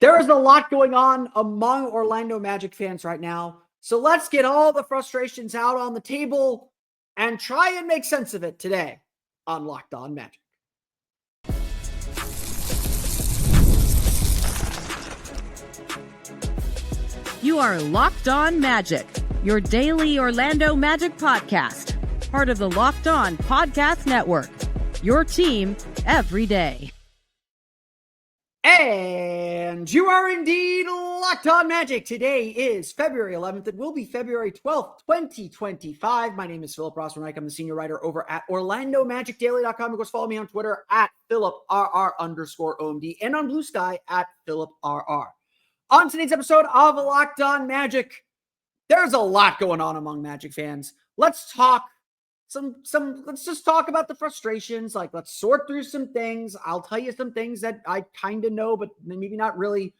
There is a lot going on among Orlando Magic fans right now. So let's get all the frustrations out on the table and try and make sense of it today on Locked On Magic. You are Locked On Magic, your daily Orlando Magic podcast, part of the Locked On Podcast Network, your team every day. And you are indeed Locked On Magic. Today is February 11th. It will be February 12th, 2025. My name is Philip Rossman-Reich. I'm the senior writer over at OrlandoMagicDaily.com. Of course, follow me on Twitter at PhilipRR_OMD and on Blue Sky at PhilipRR. On today's episode of Locked On Magic, there's a lot going on among Magic fans. Let's talk let's just talk about the frustrations. Let's sort through some things. I'll tell you some things that I kind of know, but maybe not really.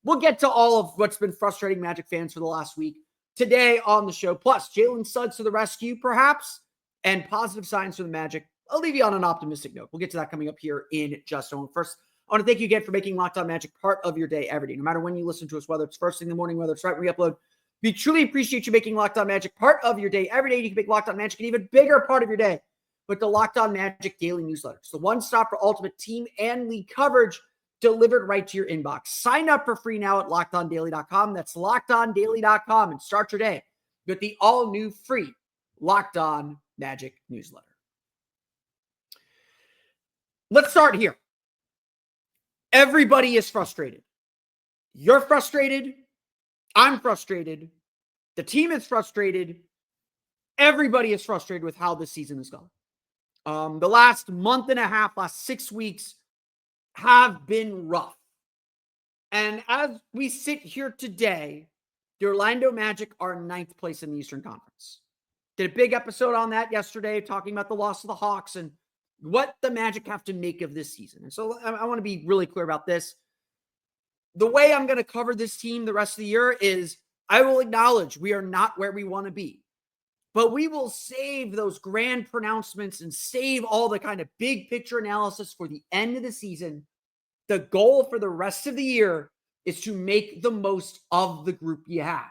We'll get to all of what's been frustrating Magic fans for the last week today on the show. Plus, Jalen Suggs to the rescue, perhaps, and positive signs for the Magic. I'll leave you on an optimistic note. We'll get to that coming up here in just a moment. First, I want to thank you again for making Locked On Magic part of your day every day. No matter when you listen to us, whether it's first thing in the morning, whether it's right when we upload, we truly appreciate you making Locked On Magic part of your day every day. You can make Locked On Magic an even bigger part of your day with the Locked On Magic daily newsletter. It's the one stop for ultimate team and league coverage delivered right to your inbox. Sign up for free now at LockedOnDaily.com. That's LockedOnDaily.com and start your day with the all new free Locked On Magic newsletter. Let's start here. Everybody is frustrated. You're frustrated. I'm frustrated. The team is frustrated. Everybody is frustrated with how this season has gone. The last month and a half, last 6 weeks have been rough. And as we sit here today, the Orlando Magic are 9th place in the Eastern Conference. Did a big episode on that yesterday, talking about the loss of the Hawks and what the Magic have to make of this season. And so I want to be really clear about this. The way I'm going to cover this team the rest of the year is I will acknowledge we are not where we want to be, but we will save those grand pronouncements and save all the kind of big picture analysis for the end of the season. The goal for the rest of the year is to make the most of the group you have.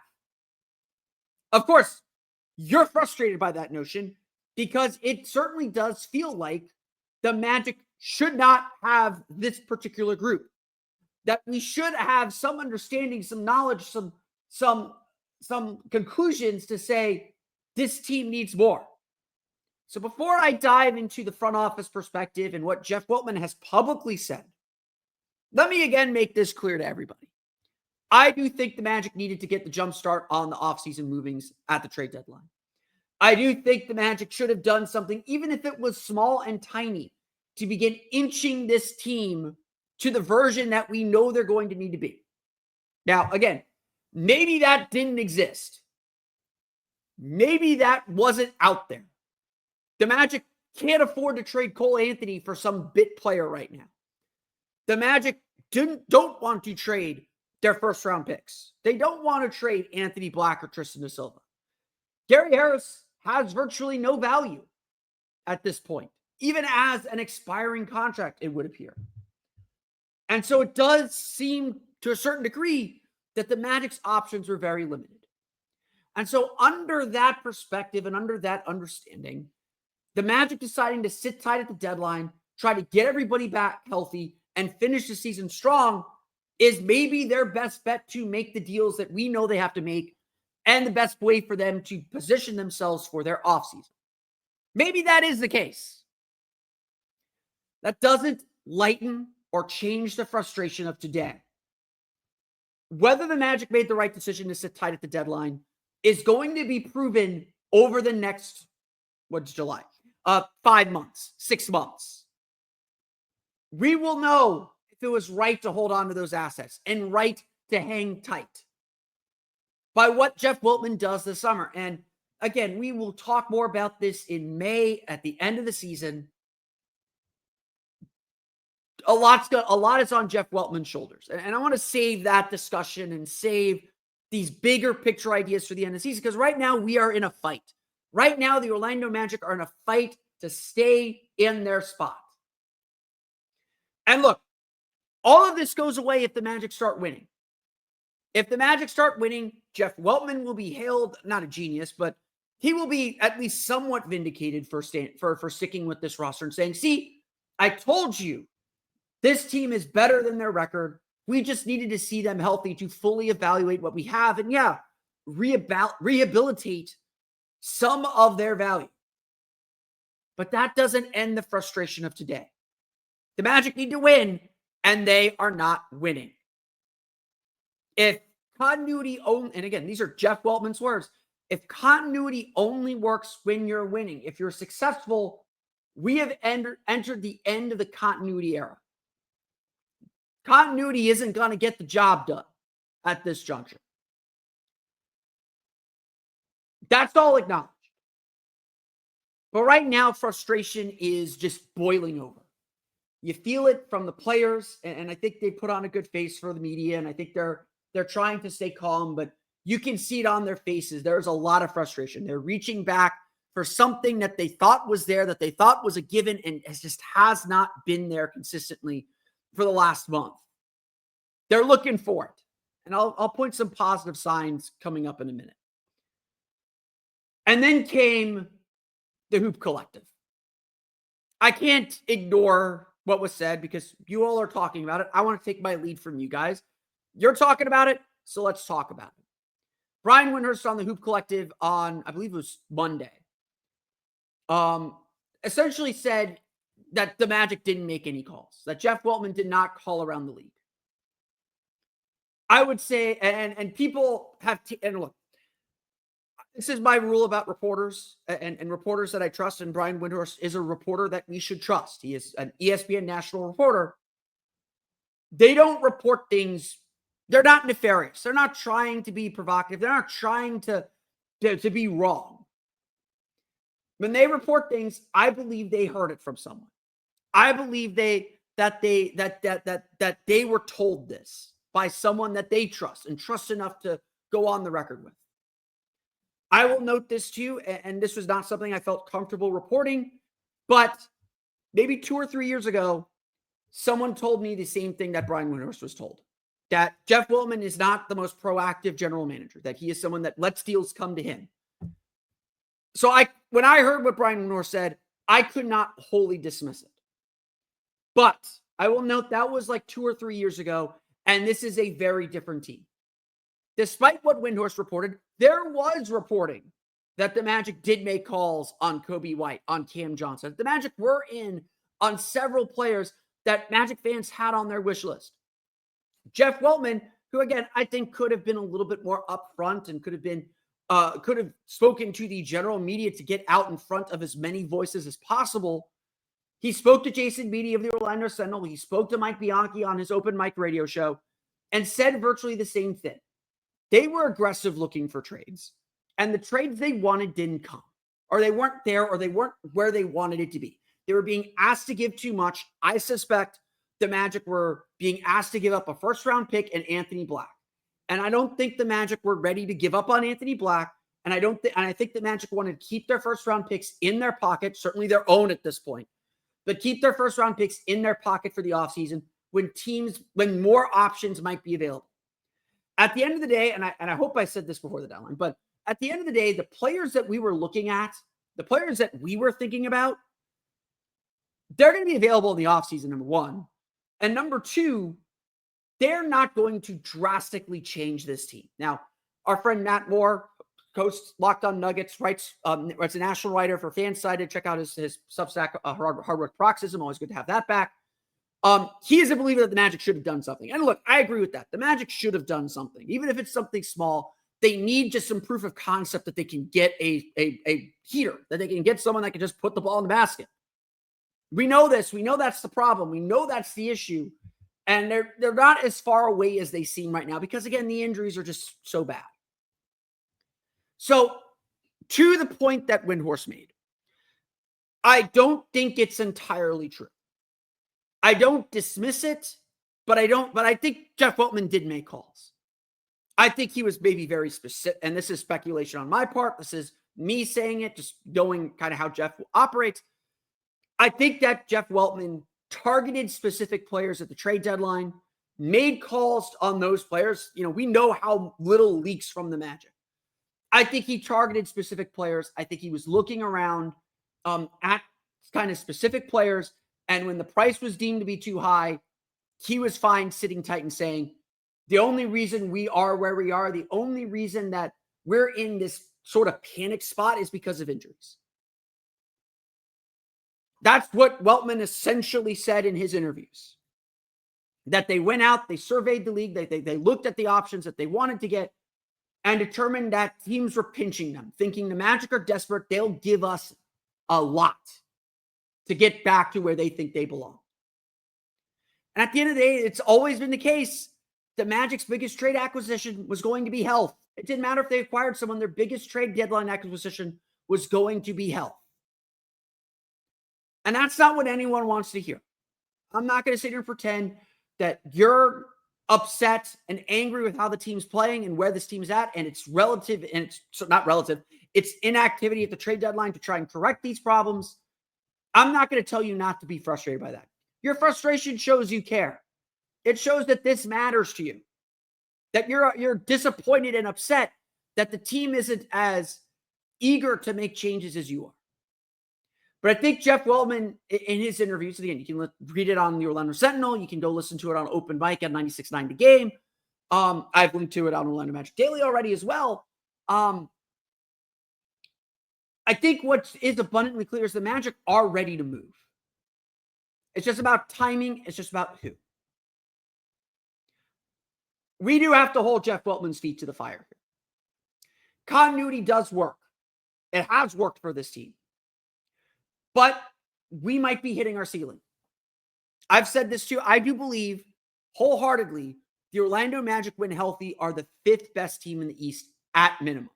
Of course, you're frustrated by that notion because it certainly does feel like the Magic should not have this particular group. That we should have some understanding, some knowledge, some conclusions to say this team needs more. So before I dive into the front office perspective and what Jeff Weltman has publicly said, let me again make this clear to everybody. I do think the Magic needed to get the jump start on the offseason movings at the trade deadline. I do think the Magic should have done something, even if it was small and tiny, to begin inching this team to the version that we know they're going to need to be. Now, again, maybe that didn't exist. Maybe that wasn't out there. The Magic can't afford to trade Cole Anthony for some bit player right now. The Magic don't want to trade their first round picks. They don't want to trade Anthony Black or Tristan da Silva. Gary Harris has virtually no value at this point, even as an expiring contract, it would appear. And so it does seem to a certain degree that the Magic's options were very limited. And so under that perspective and under that understanding, the Magic deciding to sit tight at the deadline, try to get everybody back healthy and finish the season strong is maybe their best bet to make the deals that we know they have to make and the best way for them to position themselves for their offseason. Maybe that is the case. That doesn't lighten or change the frustration of today. Whether the Magic made the right decision to sit tight at the deadline is going to be proven over the next, what's July? 5 months, 6 months. We will know if it was right to hold on to those assets and right to hang tight by what Jeff Weltman does this summer. And again, we will talk more about this in May at the end of the season. A lot is on Jeff Weltman's shoulders. And I want to save that discussion and save these bigger picture ideas for the end of the season because right now we are in a fight. Right now, the Orlando Magic are in a fight to stay in their spot. And look, All of this goes away if the Magic start winning. If the Magic start winning, Jeff Weltman will be hailed, not a genius, but he will be at least somewhat vindicated for sticking with this roster and saying, see, I told you this team is better than their record. We just needed to see them healthy to fully evaluate what we have and, yeah, rehabilitate some of their value. But that doesn't end the frustration of today. The Magic need to win, and they are not winning. If continuity only, and again, these are Jeff Weltman's words, if continuity only works when you're winning, if you're successful, we have entered the end of the continuity era. Continuity isn't going to get the job done at this juncture. That's all acknowledged. But right now, frustration is just boiling over. You feel it from the players, and I think they put on a good face for the media, and I think they're trying to stay calm, but you can see it on their faces. There's a lot of frustration. They're reaching back for something that they thought was there, that they thought was a given, and it just has not been there consistently for the last month. They're looking for it. And I'll point some positive signs coming up in a minute. And then came the Hoop Collective. I can't ignore what was said because you all are talking about it. I want to take my lead from you guys. You're talking about it, so let's talk about it. Brian Windhorst on the Hoop Collective on, I believe it was Monday, essentially said that the Magic didn't make any calls, that Jeff Weltman did not call around the league. I would say, and people have, and look, this is my rule about reporters and reporters that I trust, and Brian Windhorst is a reporter that we should trust. He is an ESPN national reporter. They don't report things. They're not nefarious. They're not trying to be provocative. They're not trying to be wrong. When they report things, I believe they heard it from someone. I believe that they were told this by someone that they trust and trust enough to go on the record with. I will note this to you, and this was not something I felt comfortable reporting, but maybe 2 or 3 years ago, someone told me the same thing that Brian Windhorst was told, that Jeff Weltman is not the most proactive general manager, that he is someone that lets deals come to him. So when I heard what Brian Windhorst said, I could not wholly dismiss it. But I will note that was like 2 or 3 years ago, and this is a very different team. Despite what Windhorst reported, there was reporting that the Magic did make calls on Kobe White, on Cam Johnson. The Magic were in on several players that Magic fans had on their wish list. Jeff Weltman, who again, I think could have been a little bit more upfront and could have spoken to the general media to get out in front of as many voices as possible. He spoke to Jason Beatty of the Orlando Sentinel. He spoke to Mike Bianchi on his open mic radio show and said virtually the same thing. They were aggressive looking for trades, and the trades they wanted didn't come, or they weren't there, or they weren't where they wanted it to be. They were being asked to give too much. I suspect the Magic were being asked to give up a first-round pick and Anthony Black. And I don't think the Magic were ready to give up on Anthony Black, and I think the Magic wanted to keep their first-round picks in their pocket, certainly their own at this point, but keep their first-round picks in their pocket for the offseason when more options might be available. At the end of the day, and I hope I said this before the deadline, but at the end of the day, the players that we were looking at, the players that we were thinking about, they're going to be available in the offseason, number one. And number two, they're not going to drastically change this team. Now, our friend Matt Moore, host Locked On Nuggets, writes a national writer for FanSided. Check out his Substack, Hard Work Paroxysm. Always good to have that back. He is a believer that the Magic should have done something. And look, I agree with that. The Magic should have done something. Even if it's something small, they need just some proof of concept that they can get a heater, that they can get someone that can just put the ball in the basket. We know this. We know that's the problem. We know that's the issue. And they're not as far away as they seem right now because, again, the injuries are just so bad. So, to the point that Windhorst made, I don't think it's entirely true. I don't dismiss it, but I think Jeff Weltman did make calls. I think he was maybe very specific, and this is speculation on my part. This is me saying it, just knowing kind of how Jeff operates. I think that Jeff Weltman targeted specific players at the trade deadline, made calls on those players. We know how little leaks from the Magic. I think he targeted specific players. I think he was looking around at kind of specific players. And when the price was deemed to be too high, he was fine sitting tight and saying, the only reason we are where we are, the only reason that we're in this sort of panic spot is because of injuries. That's what Weltman essentially said in his interviews. That they went out, they surveyed the league, they looked at the options that they wanted to get and determined that teams were pinching them, thinking the Magic are desperate, they'll give us a lot to get back to where they think they belong. And at the end of the day, it's always been the case. The Magic's biggest trade acquisition was going to be health. It didn't matter if they acquired someone, their biggest trade deadline acquisition was going to be health. And that's not what anyone wants to hear. I'm not going to sit here and pretend that you're upset and angry with how the team's playing and where this team's at, and it's relative, and it's not relative. It's inactivity at the trade deadline to try and correct these problems. I'm not going to tell you not to be frustrated by that. Your frustration shows you care. It shows that this matters to you, that you're disappointed and upset that the team isn't as eager to make changes as you are. But I think Jeff Weltman, in his interviews, again, you can read it on the Orlando Sentinel. You can go listen to it on Open Mic at 96.9 The Game. I've linked to it on Orlando Magic Daily already as well. I think what is abundantly clear is the Magic are ready to move. It's just about timing. It's just about who. We do have to hold Jeff Weltman's feet to the fire here. Continuity does work. It has worked for this team. But we might be hitting our ceiling. I've said this too. I do believe wholeheartedly the Orlando Magic, when healthy, are the 5th best team in the East at minimum.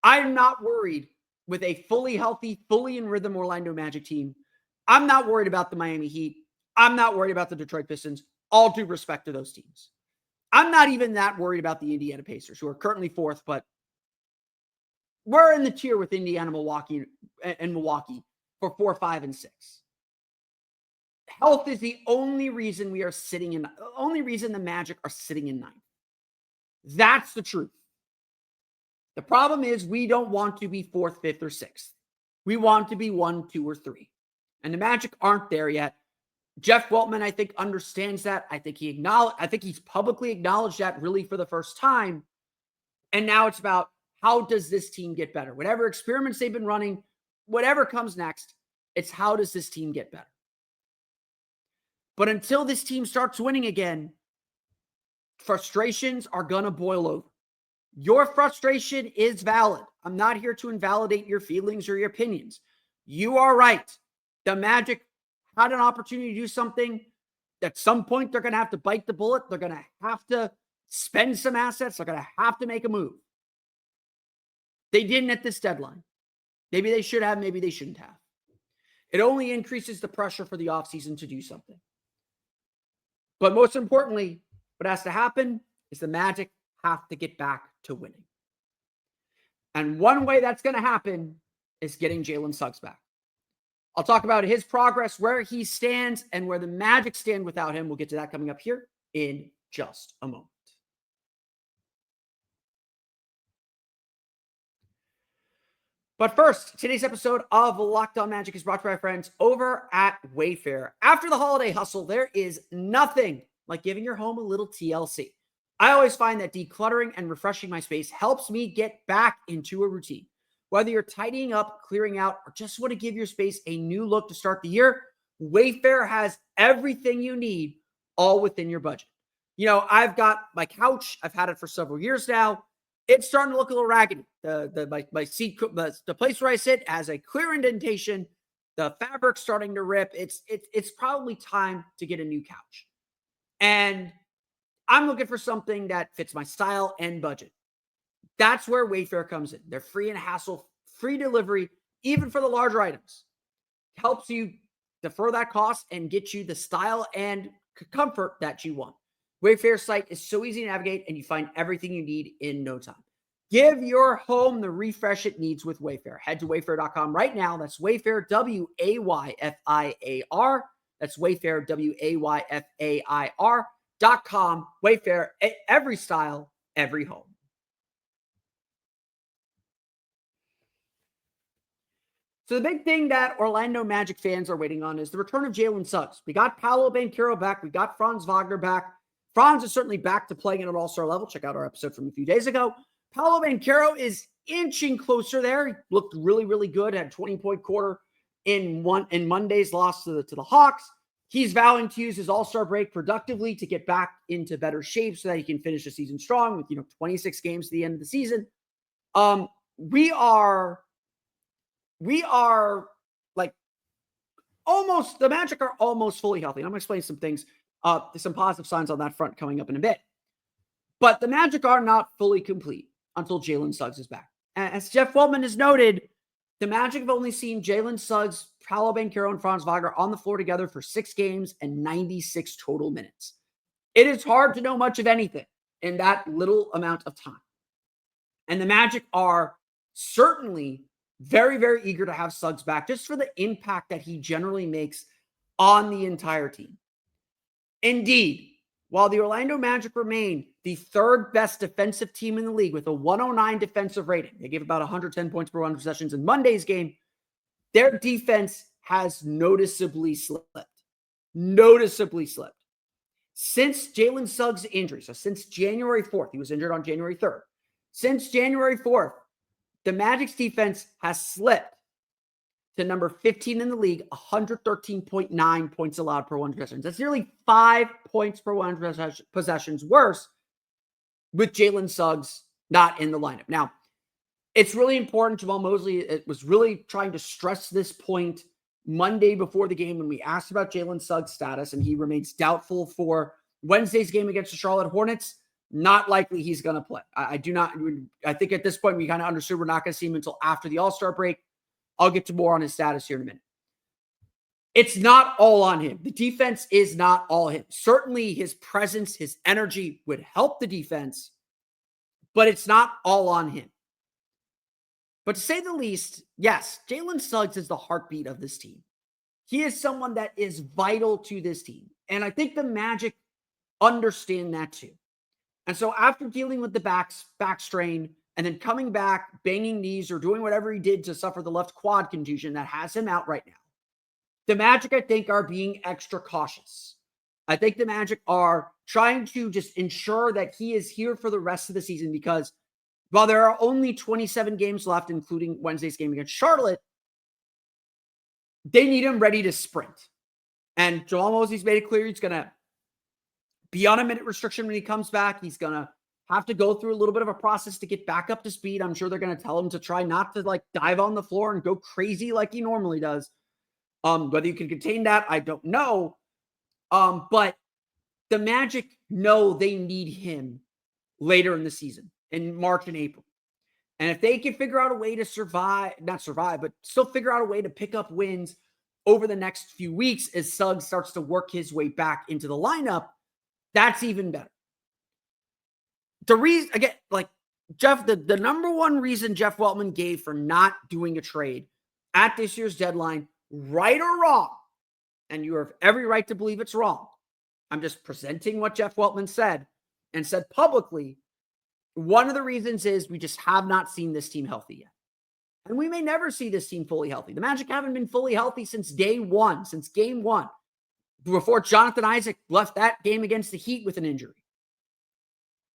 I'm not worried with a fully healthy, fully in rhythm Orlando Magic team. I'm not worried about the Miami Heat. I'm not worried about the Detroit Pistons. All due respect to those teams. I'm not even that worried about the Indiana Pacers, who are currently 4th, but we're in the tier with Indiana, Milwaukee, and Milwaukee for 4, 5, and 6. Health is the only reason we are sitting in, the only reason the Magic are sitting in 9th. That's the truth. The problem is we don't want to be 4th, 5th, or 6th. We want to be 1, 2, or 3. And the Magic aren't there yet. Jeff Weltman, I think, understands that. I think he's publicly acknowledged that really for the first time. And now it's about, how does this team get better? Whatever experiments they've been running, whatever comes next, it's how does this team get better? But until this team starts winning again, frustrations are going to boil over. Your frustration is valid. I'm not here to invalidate your feelings or your opinions. You are right. The Magic had an opportunity to do something. At some point, they're going to have to bite the bullet. They're going to have to spend some assets. They're going to have to make a move. They didn't at this deadline. Maybe they should have, maybe they shouldn't have. It only increases the pressure for the offseason to do something. But most importantly, what has to happen is the Magic have to get back to winning. And one way that's going to happen is getting Jalen Suggs back. I'll talk about his progress, where he stands, and where the Magic stand without him. We'll get to that coming up here in just a moment. But first, today's episode of Locked On Magic is brought to you by friends over at Wayfair. After the holiday hustle, there is nothing like giving your home a little TLC. I always find that decluttering and refreshing my space helps me get back into a routine. Whether you're tidying up, clearing out, or just want to give your space a new look to start the year, Wayfair has everything you need, all within your budget. I've got my couch. I've had it for several years now. It's starting to look a little raggedy. My seat, the place where I sit has a clear indentation. The fabric's starting to rip. It's probably time to get a new couch. And I'm looking for something that fits my style and budget. That's where Wayfair comes in. They're free and hassle-free delivery, even for the larger items. Helps you defer that cost and get you the style and comfort that you want. Wayfair's site is so easy to navigate, and you find everything you need in no time. Give your home the refresh it needs with Wayfair. Head to wayfair.com right now. That's Wayfair, Wayfair. That's Wayfair, WAYFAIR.com. Wayfair, every style, every home. So the big thing that Orlando Magic fans are waiting on is the return of Jalen Suggs. We got Paolo Banchero back. We got Franz Wagner back. Franz is certainly back to playing at an all-star level. Check out our episode from a few days ago. Paolo Banchero is inching closer there. He looked really, really good. Had a 20-point quarter in Monday's loss to the Hawks. He's vowing to use his all-star break productively to get back into better shape so that he can finish the season strong with 26 games at the end of the season. We are like almost, the Magic are almost fully healthy. And I'm going to explain some things, some positive signs on that front coming up in a bit. But the Magic are not fully complete until Jalen Suggs is back. As Jeff Weltman has noted, the Magic have only seen Jalen Suggs, Paolo Banchero, and Franz Wagner on the floor together for 6 games and 96 total minutes. It is hard to know much of anything in that little amount of time. And the Magic are certainly very, very eager to have Suggs back just for the impact that he generally makes on the entire team. Indeed, while the Orlando Magic remain the 3rd best defensive team in the league with a 109 defensive rating, they gave about 110 points per 100 possessions in Monday's game, their defense has noticeably slipped. Noticeably slipped. Since Jalen Suggs' injury, so since January 4th, he was injured on January 3rd. Since January 4th, the Magic's defense has slipped to number 15 in the league, 113.9 points allowed per 100 possessions. That's nearly 5 points per 100 possessions worse with Jalen Suggs not in the lineup. Now, it's really important. Jamal Mosley was really trying to stress this point Monday before the game when we asked about Jalen Suggs' status, and he remains doubtful for Wednesday's game against the Charlotte Hornets. Not likely he's going to play. I think at this point we kind of understood we're not going to see him until after the All-Star break. I'll get to more on his status here in a minute. It's not all on him. The defense is not all him. Certainly his presence, his energy would help the defense, but it's not all on him. But to say the least, yes, Jalen Suggs is the heartbeat of this team. He is someone that is vital to this team. And I think the Magic understand that too. And so after dealing with the back strain and then coming back, banging knees or doing whatever he did to suffer the left quad contusion that has him out right now, the Magic, I think, are being extra cautious. I think the Magic are trying to just ensure that he is here for the rest of the season because while there are only 27 games left, including Wednesday's game against Charlotte, they need him ready to sprint. And Jamal Mosley's made it clear he's going to be on a minute restriction when he comes back. He's going to have to go through a little bit of a process to get back up to speed. I'm sure they're going to tell him to try not to dive on the floor and go crazy like he normally does. Whether you can contain that, I don't know. But the Magic know they need him later in the season, in March and April. And if they can figure out a way to not survive, but still figure out a way to pick up wins over the next few weeks as Suggs starts to work his way back into the lineup, that's even better. The reason, again, Jeff, the number one reason Jeff Weltman gave for not doing a trade at this year's deadline, right or wrong, and you have every right to believe it's wrong. I'm just presenting what Jeff Weltman said and said publicly. One of the reasons is we just have not seen this team healthy yet. And we may never see this team fully healthy. The Magic haven't been fully healthy since day one, since game one, before Jonathan Isaac left that game against the Heat with an injury.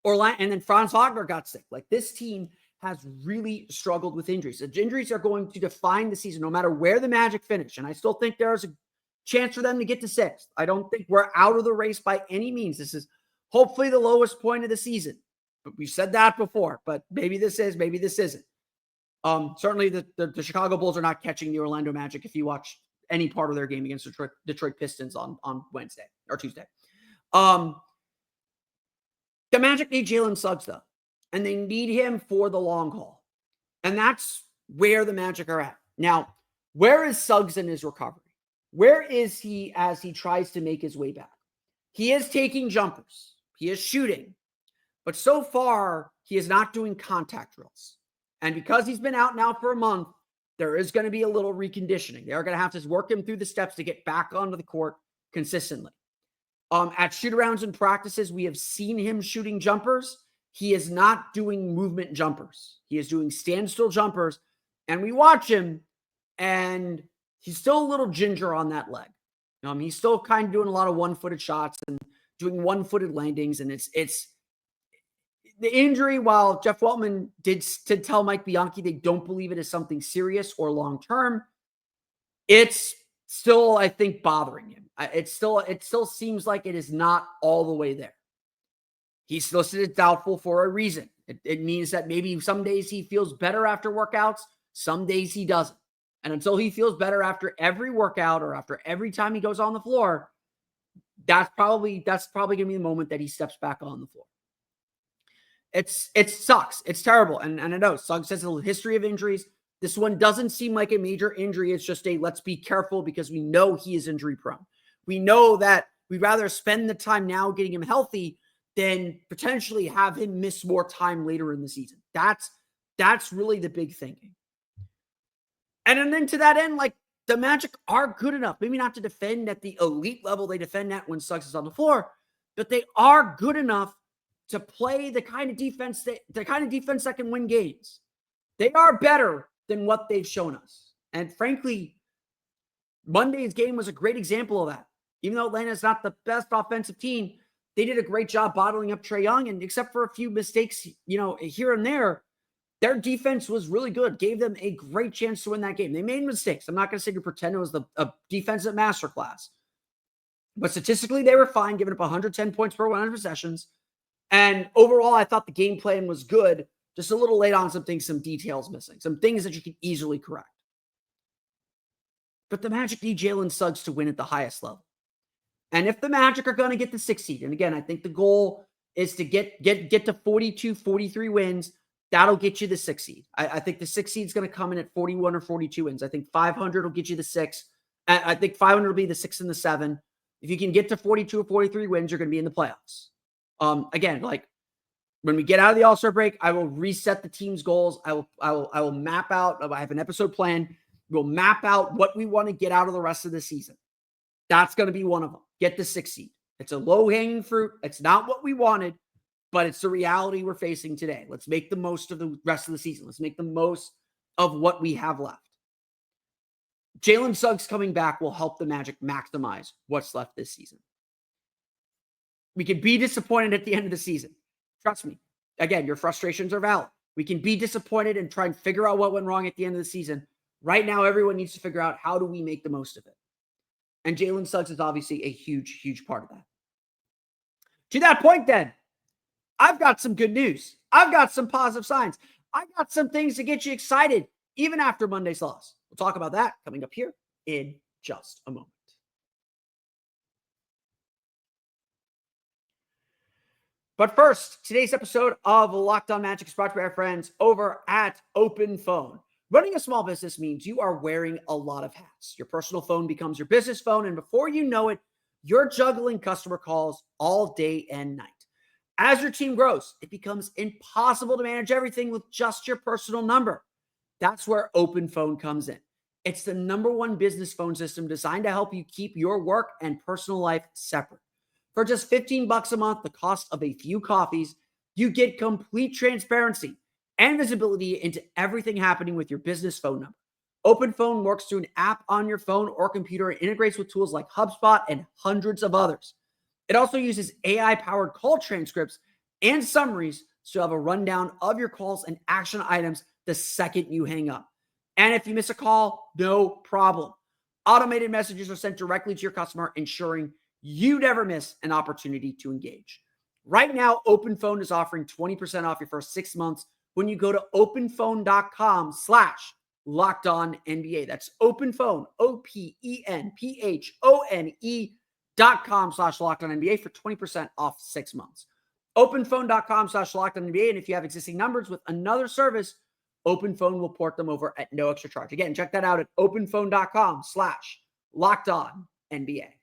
And then Franz Wagner got sick. This team has really struggled with injuries. The injuries are going to define the season no matter where the Magic finish. And I still think there's a chance for them to get to 6th. I don't think we're out of the race by any means. This is hopefully the lowest point of the season. But we've said that before, but maybe this is, maybe this isn't. Certainly the Chicago Bulls are not catching the Orlando Magic if you watch any part of their game against Detroit Pistons on Wednesday or Tuesday. The Magic need Jalen Suggs, though, and they need him for the long haul. And that's where the Magic are at. Now, where is Suggs in his recovery? Where is he as he tries to make his way back? He is taking jumpers. He is shooting. But so far, he is not doing contact drills. And because he's been out now for a month, there is going to be a little reconditioning. They're going to have to work him through the steps to get back onto the court consistently. At shoot-arounds and practices, we have seen him shooting jumpers. He is not doing movement jumpers. He is doing standstill jumpers. And we watch him, and he's still a little ginger on that leg. He's still kind of doing a lot of one-footed shots and doing one-footed landings. And it's the injury, while Jeff Weltman did tell Mike Bianchi they don't believe it is something serious or long-term, it's still, I think, bothering him. It still seems like it is not all the way there. He's listed as doubtful for a reason. It means that maybe some days he feels better after workouts, some days he doesn't. And until he feels better after every workout or after every time he goes on the floor, that's probably going to be the moment that he steps back on the floor. It sucks. It's terrible. And I know Suggs has a history of injuries. This one doesn't seem like a major injury. It's just let's be careful because we know he is injury prone. We know that we'd rather spend the time now getting him healthy than potentially have him miss more time later in the season. That's really the big thinking. And then to that end, like, the Magic are good enough, maybe not to defend at the elite level they defend at when Suggs is on the floor, but they are good enough to play the kind of defense that can win games. They are better than what they've shown us. And frankly, Monday's game was a great example of that. Even though Atlanta's not the best offensive team, they did a great job bottling up Trae Young. And except for a few mistakes, here and there, their defense was really good, gave them a great chance to win that game. They made mistakes. I'm not going to say to pretend it was a defensive masterclass. But statistically, they were fine, giving up 110 points per 100 possessions. And overall, I thought the game plan was good. Just a little late on some things, some details missing, some things that you can easily correct. But the Magic need Jalen Suggs to win at the highest level. And if the Magic are going to get the 6th seed, and again, I think the goal is to get to 42, 43 wins, that'll get you the 6th seed. I think the 6th seed is going to come in at 41 or 42 wins. I think 500 will get you the 6. I think 500 will be the 6 and the 7. If you can get to 42 or 43 wins, you're going to be in the playoffs. Again, like, when we get out of the All-Star break, I will reset the team's goals. I will map out. I have an episode plan. We'll map out what we want to get out of the rest of the season. That's going to be one of them. Get the 6th seed. It's a low-hanging fruit. It's not what we wanted, but it's the reality we're facing today. Let's make the most of the rest of the season. Let's make the most of what we have left. Jalen Suggs coming back will help the Magic maximize what's left this season. We can be disappointed at the end of the season. Trust me. Again, your frustrations are valid. We can be disappointed and try and figure out what went wrong at the end of the season. Right now, everyone needs to figure out, how do we make the most of it? And Jalen Suggs is obviously a huge, huge part of that. To that point, then, I've got some good news. I've got some positive signs. I got some things to get you excited, even after Monday's loss. We'll talk about that coming up here in just a moment. But first, today's episode of Locked On Magic is brought to you by our friends over at Open Phone. Running a small business means you are wearing a lot of hats. Your personal phone becomes your business phone, and before you know it, you're juggling customer calls all day and night. As your team grows, it becomes impossible to manage everything with just your personal number. That's where Open Phone comes in. It's the #1 business phone system designed to help you keep your work and personal life separate. For just $15 a month, the cost of a few coffees, you get complete transparency and visibility into everything happening with your business phone number. Open Phone works through an app on your phone or computer and integrates with tools like HubSpot and hundreds of others. It also uses AI-powered call transcripts and summaries so you have a rundown of your calls and action items the second you hang up. And if you miss a call, no problem. Automated messages are sent directly to your customer, ensuring you never miss an opportunity to engage. Right now, Open Phone is offering 20% off your first 6 months when you go to openphone.com/LockedOnNBA. That's OpenPhone, OpenPhone.com/LockedOnNBA for 20% off 6 months. OpenPhone.com/LockedOnNBA. And if you have existing numbers with another service, Open Phone will port them over at no extra charge. Again, check that out at OpenPhone.com/LockedOnNBA.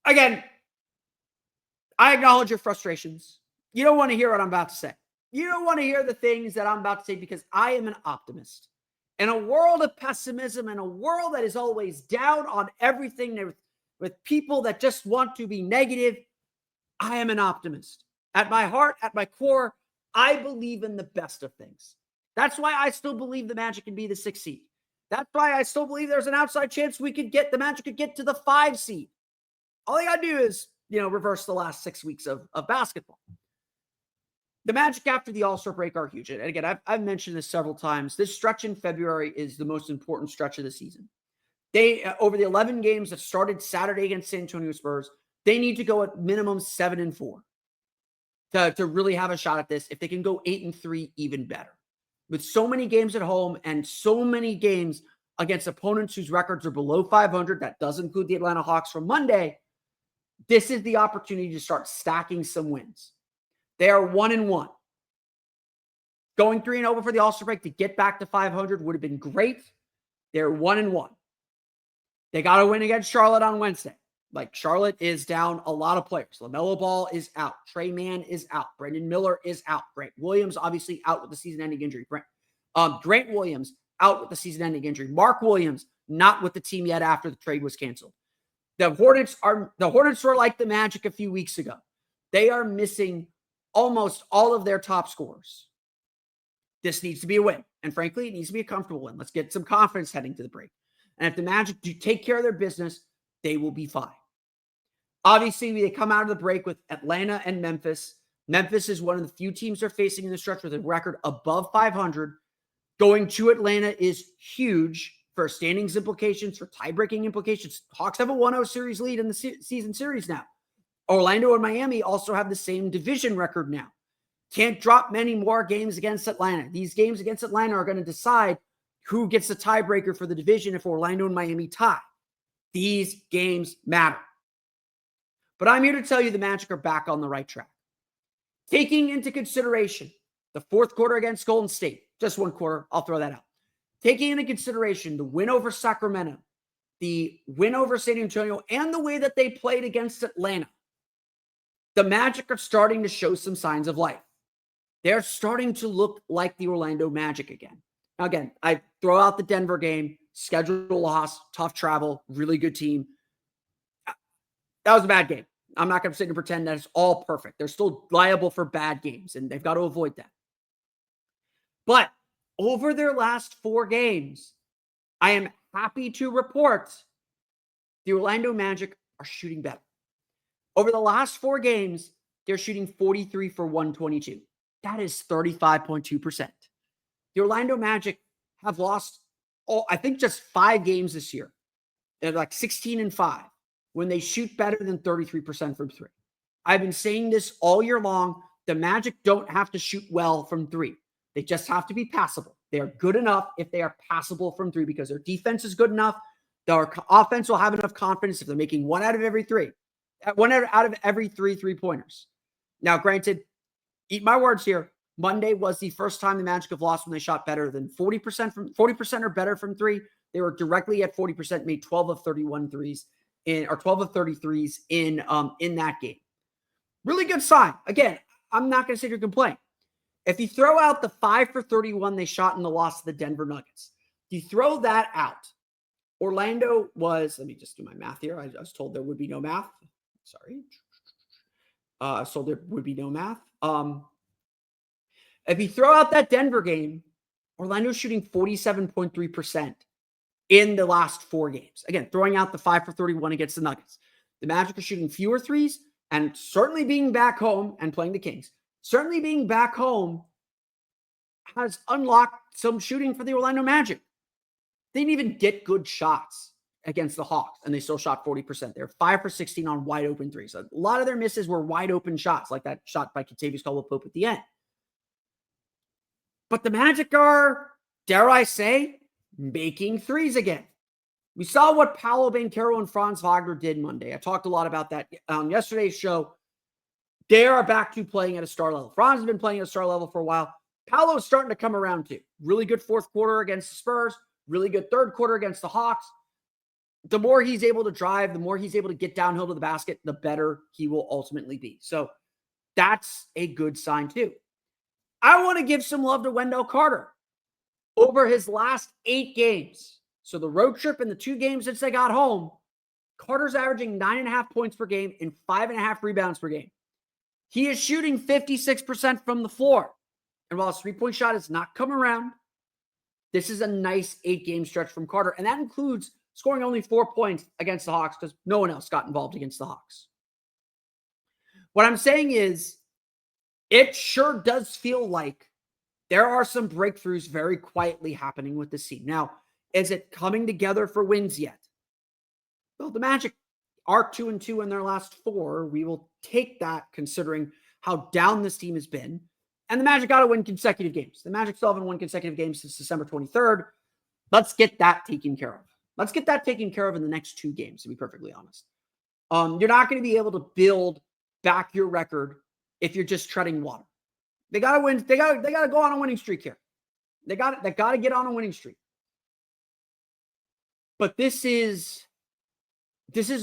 Again, I acknowledge your frustrations. You don't want to hear what I'm about to say. You don't want to hear the things that I'm about to say because I am an optimist. In a world of pessimism, in a world that is always down on everything, with people that just want to be negative, I am an optimist. At my heart, at my core, I believe in the best of things. That's why I still believe the Magic can be the 6th seed. That's why I still believe there's an outside chance the Magic could get to the 5 seed. All they got to do is, reverse the last 6 weeks of basketball. The Magic after the All-Star break are huge. And again, I've mentioned this several times. This stretch in February is the most important stretch of the season. They, over the 11 games that started Saturday against San Antonio Spurs, they need to go at minimum 7-4 to really have a shot at this. If they can go 8-3, even better. With so many games at home and so many games against opponents whose records are below 500, that does include the Atlanta Hawks from Monday, this is the opportunity to start stacking some wins. They are 1-1. Going 3-0 before the All-Star break to get back to 500 would have been great. They're 1-1. They got to win against Charlotte on Wednesday. Like, Charlotte is down a lot of players. LaMelo Ball is out. Trey Mann is out. Brandon Miller is out. Grant Williams obviously out with the season-ending injury. Grant Williams out with the season-ending injury. Mark Williams not with the team yet after the trade was canceled. The Hornets were like the Magic a few weeks ago. They are missing almost all of their top scorers. This needs to be a win. And frankly, it needs to be a comfortable win. Let's get some confidence heading to the break. And if the Magic do take care of their business, they will be fine. Obviously, they come out of the break with Atlanta and Memphis. Memphis is one of the few teams they're facing in the stretch with a record above 500. Going to Atlanta is huge for standings implications, for tie-breaking implications. Hawks have a 1-0 series lead in the season series now. Orlando and Miami also have the same division record now. Can't drop many more games against Atlanta. These games against Atlanta are going to decide who gets the tiebreaker for the division if Orlando and Miami tie. These games matter. But I'm here to tell you the Magic are back on the right track. Taking into consideration the fourth quarter against Golden State, just one quarter, I'll throw that out. Taking into consideration the win over Sacramento, the win over San Antonio, and the way that they played against Atlanta, the Magic are starting to show some signs of life. They're starting to look like the Orlando Magic again. Now, again, I throw out the Denver game, schedule loss, tough travel, really good team. That was a bad game. I'm not going to sit and pretend that it's all perfect. They're still liable for bad games, and they've got to avoid that. But over their last 4 games, I am happy to report the Orlando Magic are shooting better. Over the last 4 games, they're shooting 43 for 122. That is 35.2%. The Orlando Magic have lost, I think, just 5 games this year. They're like 16-5 when they shoot better than 33% from 3. I've been saying this all year long. The Magic don't have to shoot well from 3. They just have to be passable. They are good enough if they are passable from 3 because their defense is good enough. Their offense will have enough confidence if they're making 1 out of every 3. 1 out of every 3 3-pointers. Now, granted, eat my words here. Monday was the first time the Magic have lost when they shot better than 40% or better from 3. They were directly at 40%, made 12 of 31 threes or 12 of 33s in that game. Really good sign. Again, I'm not going to sit here and complain. If you throw out the 5 for 31 they shot in the loss to the Denver Nuggets, if you throw that out, Orlando was, let me just do my math here. I was told there would be no math. Sorry. So there would be no math. If you throw out that Denver game, Orlando's shooting 47.3% in the last 4 games. Again, throwing out the 5 for 31 against the Nuggets. The Magic are shooting fewer threes, and certainly being back home and playing the Kings, certainly being back home has unlocked some shooting for the Orlando Magic. They didn't even get good shots against the Hawks, and they still shot 40%. They're 5 for 16 on wide open threes. A lot of their misses were wide open shots, like that shot by Kentavious Caldwell-Pope at the end. But the Magic are, dare I say, making threes again. We saw what Paolo, Banchero, and Franz Wagner did Monday. I talked a lot about that on yesterday's show. They are back to playing at a star level. Franz has been playing at a star level for a while. Paolo is starting to come around too. Really good fourth quarter against the Spurs. Really good third quarter against the Hawks. The more he's able to drive, the more he's able to get downhill to the basket, the better he will ultimately be. So that's a good sign too. I want to give some love to Wendell Carter. over his last 8 games, so the road trip and the 2 games since they got home, Carter's averaging 9.5 points per game and 5.5 rebounds per game. He is shooting 56% from the floor. And while his 3-point shot has not come around, this is a nice 8-game stretch from Carter. And that includes scoring only 4 points against the Hawks because no one else got involved against the Hawks. What I'm saying is, it sure does feel like there are some breakthroughs very quietly happening with this team. Now, is it coming together for wins yet? Well, the Magic are 2-2 in their last 4. We will take that considering how down this team has been. And the Magic got to win consecutive games. The Magic still haven't won consecutive games since December 23rd. Let's get that taken care of. Let's get that taken care of in the next 2 games, to be perfectly honest. You're not going to be able to build back your record if you're just treading water. They got to win. They got to go on a winning streak here. They got to get on a winning streak. But this is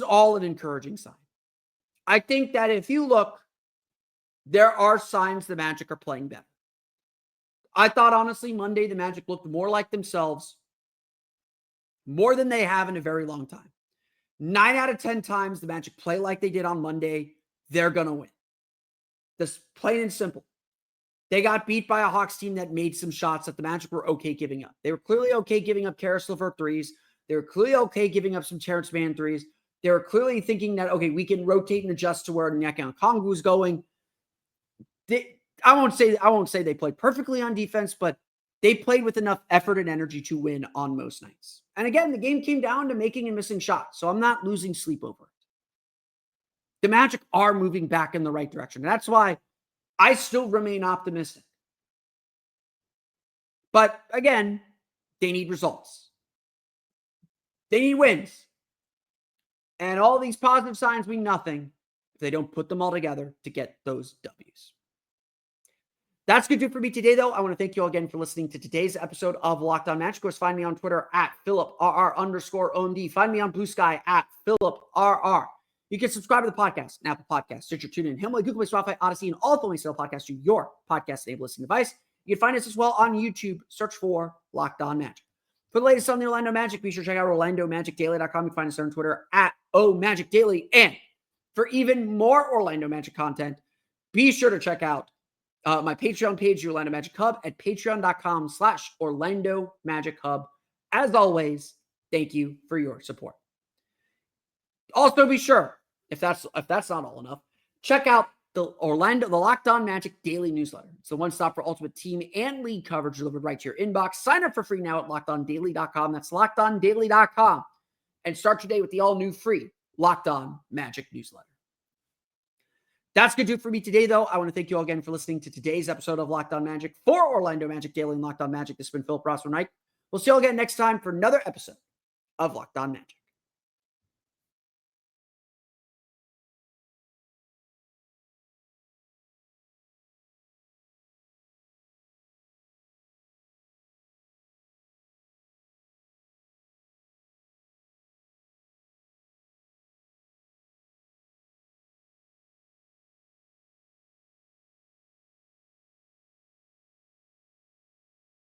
all an encouraging sign. I think that if you look, there are signs the Magic are playing better. I thought, honestly, Monday, the Magic looked more like themselves, more than they have in a very long time. 9 out of 10 times the Magic play like they did on Monday, they're going to win. That's plain and simple. They got beat by a Hawks team that made some shots that the Magic were okay giving up. They were clearly okay giving up Karis LeVert threes. They were clearly okay giving up some Terrence Mann threes. They were clearly thinking that, okay, we can rotate and adjust to where Onyeka Okongwu is going. I won't say they played perfectly on defense, but they played with enough effort and energy to win on most nights. And again, the game came down to making and missing shots, so I'm not losing sleep over it. The Magic are moving back in the right direction. That's why I still remain optimistic. But again, they need results. They need wins. And all these positive signs mean nothing if they don't put them all together to get those W's. That's going to do it for me today, though. I want to thank you all again for listening to today's episode of Locked On Magic. Of course, find me on Twitter at PhilipRR_OMD. Find me on Blue Sky at PhilipRR. You can subscribe to the podcast on Apple Podcasts, Stitcher, TuneIn, Himalaya, Google Play, Spotify, Odyssey, and all the sale podcasts to your podcast-enabled listening device. You can find us as well on YouTube. Search for Locked On Magic. For the latest on the Orlando Magic, be sure to check out OrlandoMagicDaily.com. You can find us on Twitter at OMagicDaily. And for even more Orlando Magic content, be sure to check out my Patreon page, the Orlando Magic Hub, at patreon.com/Orlando Magic Hub. As always, thank you for your support. Also, be sure, if that's not all enough, check out the Locked On Magic Daily Newsletter. It's the one stop for ultimate team and league coverage delivered right to your inbox. Sign up for free now at LockedOnDaily.com. That's LockedOnDaily.com. And start your day with the all-new free Locked On Magic Newsletter. That's going to do it for me today, though. I want to thank you all again for listening to today's episode of Locked On Magic. For Orlando Magic Daily and Locked On Magic, this has been Philip Rossman-Knight. We'll see you all again next time for another episode of Locked On Magic.